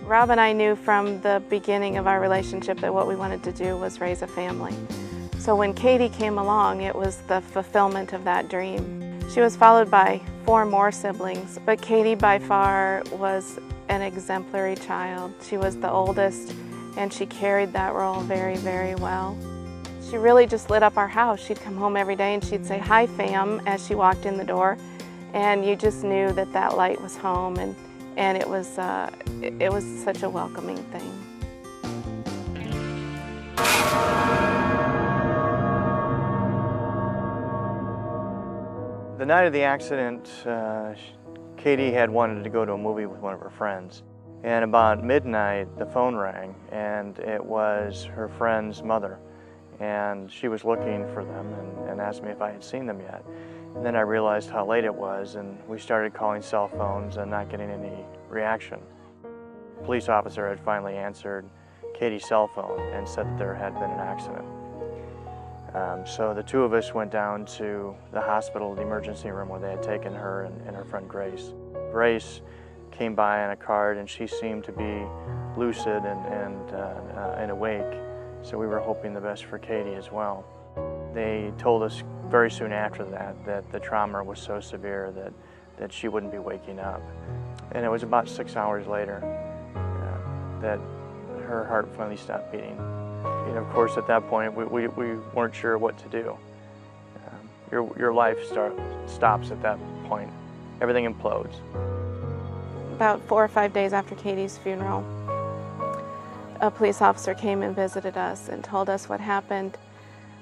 Rob and I knew from the beginning of our relationship that what we wanted to do was raise a family. So when Katie came along, it was the fulfillment of that dream. She was followed by 4 more siblings, but Katie by far was an exemplary child. She was the oldest, and she carried that role very, very well. She really just lit up our house. She'd come home every day and she'd say, "Hi, fam," as she walked in the door, and you just knew that that light was home, and it was such a welcoming thing. The night of the accident, Katie had wanted to go to a movie with one of her friends. And about midnight, the phone rang, and it was her friend's mother. And she was looking for them and asked me if I had seen them yet. And then I realized how late it was, and we started calling cell phones and not getting any reaction. A police officer had finally answered Katie's cell phone and said that there had been an accident. So the 2 of us went down to the hospital, the emergency room, where they had taken her and her friend Grace. Grace came by on a cart, and she seemed to be lucid and awake, so we were hoping the best for Katie as well. They told us very soon after that the trauma was so severe that she wouldn't be waking up. And it was about 6 hours later that her heart finally stopped beating. You know, of course, at that point, we weren't sure what to do. Your life stops at that point. Everything implodes. About 4 or 5 days after Katie's funeral, a police officer came and visited us and told us what happened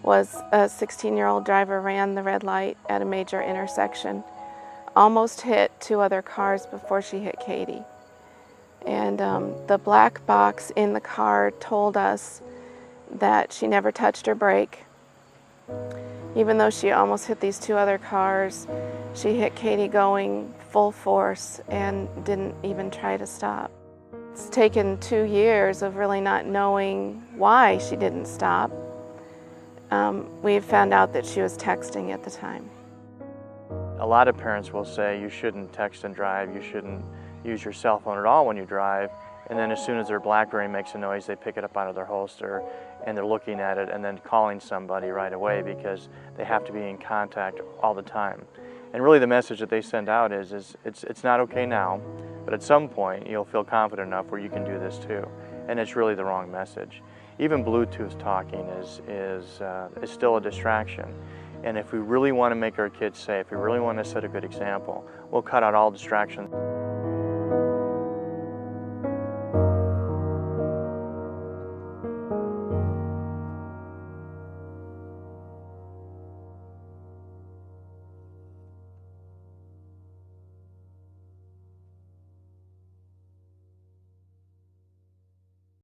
was a 16-year-old driver ran the red light at a major intersection, almost hit 2 other cars before she hit Katie. And the black box in the car told us that she never touched her brake. Even though she almost hit these 2 other cars, she hit Katie going full force and didn't even try to stop. It's taken 2 years of really not knowing why she didn't stop. We found out that she was texting at the time. A lot of parents will say you shouldn't text and drive, you shouldn't use your cell phone at all when you drive, and then as soon as their BlackBerry makes a noise, they pick it up out of their holster and they're looking at it and then calling somebody right away because they have to be in contact all the time. And really the message that they send out is it's not okay now, but at some point you'll feel confident enough where you can do this too. And it's really the wrong message. Even Bluetooth talking is still a distraction. And if we really want to make our kids safe, if we really want to set a good example, we'll cut out all distractions.